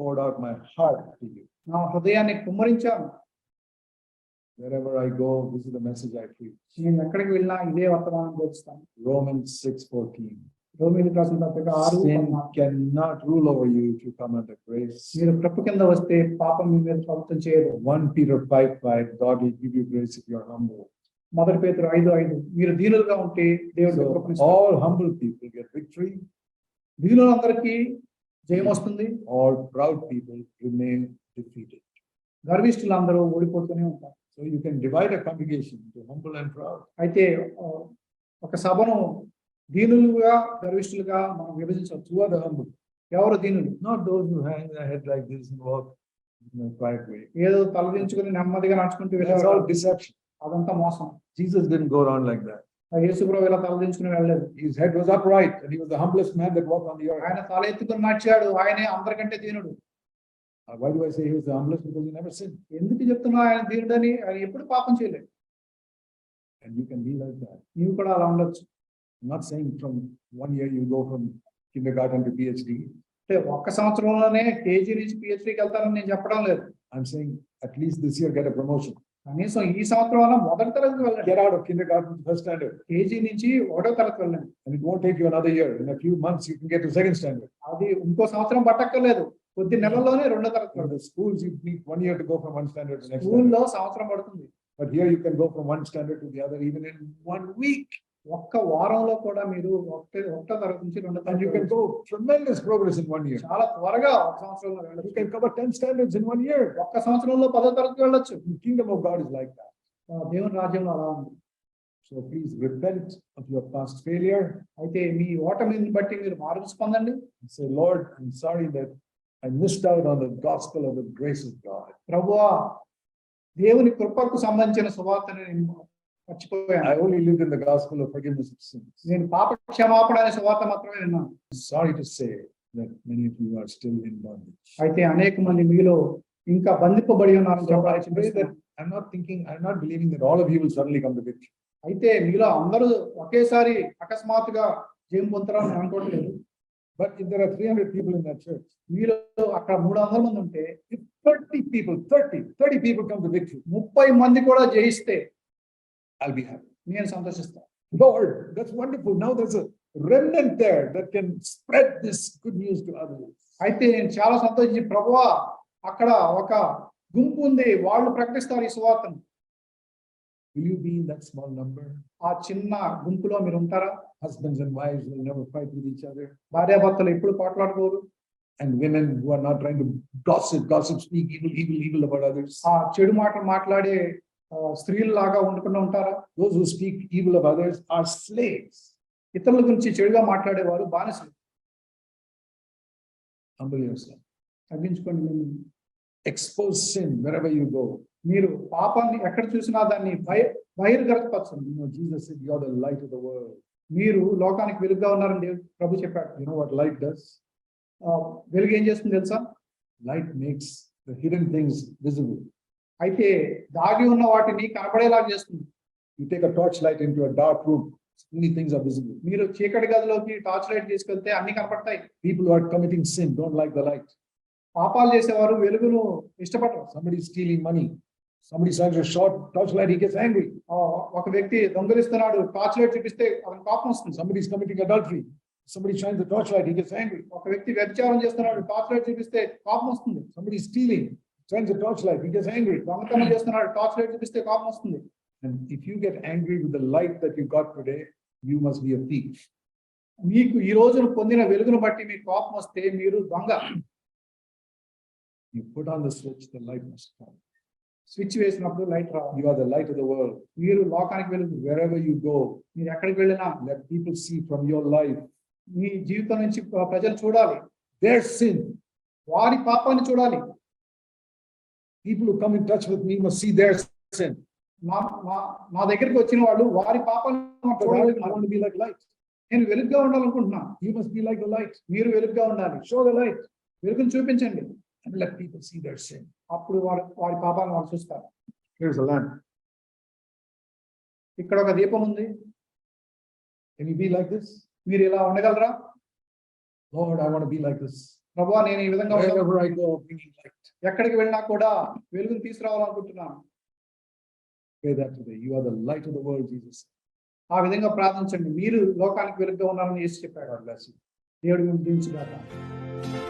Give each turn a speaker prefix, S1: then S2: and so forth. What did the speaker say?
S1: poured out my heart to you.
S2: నా హృదయాన్ని కుమ్మరించాను.
S1: Wherever I go, this is the message I preach.
S2: నేను ఎక్కడికి వెళ్ళినా ఇదే వర్తమానం బోధిస్తాను.
S1: Romans 6:14.
S2: రోమీయులకు రాసిన పత్రిక 6:14.
S1: Sin cannot rule over you if you come under grace.
S2: మీరు కృప కింద వస్తే పాపం మీ మీద ప్రభుత్వం చేయదు.
S1: 1 Peter 5:5. God will give you grace if you are humble.
S2: మొదటి పేతురు 5:5. మీరు దీనులుగా ఉంటే దేవుడు
S1: So
S2: కృపనిస్తాడు.
S1: all humble people get victory.
S2: దీనులందరికీ జయం వస్తుంది.
S1: All proud people remain defeated.
S2: గర్విష్ఠులందరూ ఓడిపోతూనే ఉంటారు.
S1: So you can divide a congregation into humble and proud.
S2: అయితే ఒక సభను దీనులుగా గర్విష్ఠులుగా మనం విభజించవచ్చు.
S1: Who are the humble?
S2: ఎవరు దీనులు?
S1: Not those who hang their head like this and walk in a quiet way.
S2: ఏదో తలదించుకుని నెమ్మదిగా నడుచుకుంటూ
S1: That's
S2: వెళ్ళేవారు.
S1: all deception.
S2: అదంతా మోసం.
S1: Jesus didn't go around like that.
S2: యేసుప్రభు ఇలా తలదించుకుని వెళ్ళలేదు.
S1: His head was upright and he was the humblest man that walked on the earth.
S2: ఆయన తల ఎత్తుకుని నడిచాడు. ఆయనే అందరికంటే దీనుడు.
S1: Why do I say he was the humblest? Because he never sinned.
S2: ఎందుకు చెప్తున్నా ఆయన దీనుడని? ఆయన ఎప్పుడు పాపం చేయలేదు.
S1: And you can be like that.
S2: నీవు కూడా అలా ఉండొచ్చు.
S1: I'm not saying from 1 year you go from kindergarten to PhD.
S2: అంటే ఒక్క సంవత్సరంలోనే కేజీ నుంచి పిహెచ్డికి వెళ్తానని నేను చెప్పడం లేదు.
S1: I'm saying at least this year get a promotion.
S2: కనీసం ఈ సంవత్సరం మొదటి తరగతి వెళ్ళండి.
S1: Get out of kindergarten to first standard.
S2: KG నుంచి 1వ తరగతి వెళ్ళండి.
S1: And it won't take you another year. In a few months you can get to second standard.
S2: అది ఇంకో సంవత్సరం పట్టక్కర్లేదు. కొద్ది నెలల్లోనే 2వ తరగతి.
S1: In the schools you need 1 year to go from one standard to next standard.
S2: స్కూల్లో సంవత్సరం పడుతుంది.
S1: But here you can go from one standard to the other even in 1 week.
S2: ఒక్క వారంలో కూడా మీరు ఒకటో తరగతి నుంచి 2వ
S1: And you can
S2: తరగతి
S1: go tremendous progress in 1 year.
S2: చాలా త్వరగా ఒక సంవత్సరంలో
S1: You
S2: వెళ్ళొచ్చు.
S1: can cover 10 standards in 1 year.
S2: ఒక్క సంవత్సరంలో 10వ తరగతి వెళ్ళొచ్చు.
S1: The kingdom of God is like that.
S2: దేవుని రాజ్యంలో అలా ఉంది.
S1: So please repent of your past failure.
S2: అయితే మీ ఓటమిని బట్టి మీరు మార్పు పొందండి.
S1: And say, Lord, I'm sorry that I missed out on the gospel of the grace of God.
S2: ప్రభువా, దేవుని కృపకు సంబంధించిన సువార్తని నేను మర్చిపోయాను.
S1: I only lived in the gospel of forgiveness of sins.
S2: నేను పాప క్షమాపణ అనే సువార్త మాత్రమే విన్నాను.
S1: Sorry to say that many of you are still in bondage.
S2: అయితే అనేక మంది మీలో ఇంకా బంధింపబడి ఉన్నారని
S1: So I
S2: చెప్పాలి.
S1: pray that I'm not believing that all of you will suddenly come to victory.
S2: అయితే మీలో అందరూ ఒకేసారి అకస్మాత్తుగా జయం పొందుతారని నేను అనుకోవట్లేదు.
S1: But if there are 300 people in that church,
S2: మీలో అక్కడ 300 మంది ఉంటే
S1: if 30 people come to victory,
S2: 30 మంది కూడా జయిస్తే
S1: I'll be happy.
S2: నేను సంతోషిస్తాను.
S1: Lord, that's wonderful. Now there's a remnant there that can spread this good news to others.
S2: అయితే నేను చాలా సంతోషించి, ప్రభువా, అక్కడ ఒక గుంపు ఉంది, వాళ్ళు ప్రకటిస్తారు ఈ సువార్తను.
S1: Will you be in that small number?
S2: ఆ చిన్న గుంపులో మీరు ఉంటారా?
S1: Husbands and wives will never fight with each other.
S2: భార్యాభర్తలు ఎప్పుడు పోట్లాడుకోరు.
S1: And women who are not trying to gossip, speak evil about others.
S2: ఆ చెడు మాటలు మాట్లాడే స్త్రీలు లాగా ఉండకుండా ఉంటారా?
S1: Those who speak evil of others are slaves.
S2: ఇతరుల గురించి చెడుగా మాట్లాడేవారు బానిసలు.
S1: Humble yourself.
S2: తగ్గించుకోండి.
S1: Expose sin wherever you go.
S2: మీరు పాపాన్ని ఎక్కడ చూసినా దాన్ని బహిర్గతపరచండి.
S1: Jesus said, "You are the light of the world."
S2: మీరు లోకానికి వెలుగుగా ఉన్నారని దేవుడు ప్రభు చెప్పాడు.
S1: You know what light does?
S2: వెలుగు ఏం చేస్తుంది తెలుసా?
S1: Light makes the hidden things visible.
S2: అయితే దాగి ఉన్న వాటిని కనపడేలాగా చేస్తుంది.
S1: You take a torchlight into a dark room, many things are visible.
S2: మీరు చీకటి గదిలోకి టార్చ్ లైట్ తీసుకెళ్తే అన్ని కనపడతాయి.
S1: People who are committing sin don't like the light.
S2: పాపాలు చేసేవారు వెలుగును ఇష్టపడరు.
S1: Somebody is stealing money. Somebody shines a short torchlight, he gets angry.
S2: ఒక వ్యక్తి దొంగలిస్తున్నాడు, టార్చ్ లైట్ చూపిస్తే అతనికి కోపం వస్తుంది.
S1: Somebody is committing adultery. Somebody shines the torchlight, he gets angry.
S2: ఒక వ్యక్తి వ్యభిచారం చేస్తున్నాడు, టార్చ్ లైట్ చూపిస్తే కోపం వస్తుంది.
S1: Somebody is stealing, shines the torchlight, he gets angry.
S2: దొంగతనం చేస్తున్నాడు, టార్చ్ లైట్ చూపిస్తే కోపం వస్తుంది.
S1: And if you get angry with the light that you got today, you must be a thief.
S2: మీకు ఈ రోజున పొందిన వెలుగును బట్టి మీకు కోపం వస్తే మీరు దొంగ.
S1: You put on the switch, the light must come.
S2: Switch వేసినప్పుడు లైట్ రావాలి.
S1: You are the light of the world.
S2: మీరు లోకానికి వెలుగు.
S1: Wherever you go,
S2: మీరు ఎక్కడికి వెళ్ళినా
S1: let people see from your life
S2: మీ జీవితం నుంచి ప్రజలు చూడాలి
S1: their sin.
S2: వారి పాపాన్ని చూడాలి.
S1: People who come in touch with me must see their sin.
S2: నా దగ్గరికి వచ్చిన వాళ్ళు వారి పాపాన్ని చూడాలి.
S1: I want to be like light.
S2: నేను వెలుగుగా ఉండాలనుకుంటున్నా.
S1: You must be like the light.
S2: మీరు వెలుగుగా ఉండాలి.
S1: Show the light
S2: వెలుగును చూపించండి.
S1: and let people see their sin.
S2: అప్పుడు వారి పాపాలను వాళ్ళు చూస్తారు.
S1: Here's a lamp.
S2: ఇక్కడ ఒక దీపం ఉంది.
S1: Can you be like this?
S2: మీరు ఇలా ఉండగలరా?
S1: Lord, I want to be like this.
S2: ప్రభువా నేను ఈ విధంగా ఉండాలి.
S1: Wherever I go, bringing light.
S2: ఎక్కడికి వెళ్ళినా కూడా వెలుగును తీసుకురావాలనుకుంటున్నాను.
S1: Pray that today. You are the light of the world, Jesus.
S2: ఆ విధంగా ప్రార్థించండి. మీరు లోకానికి వెలుగుగా ఉన్నారని యేసు చెప్పాడు.
S1: God bless you.
S2: దేవుడు మిమ్మల్ని దీవించుగాక.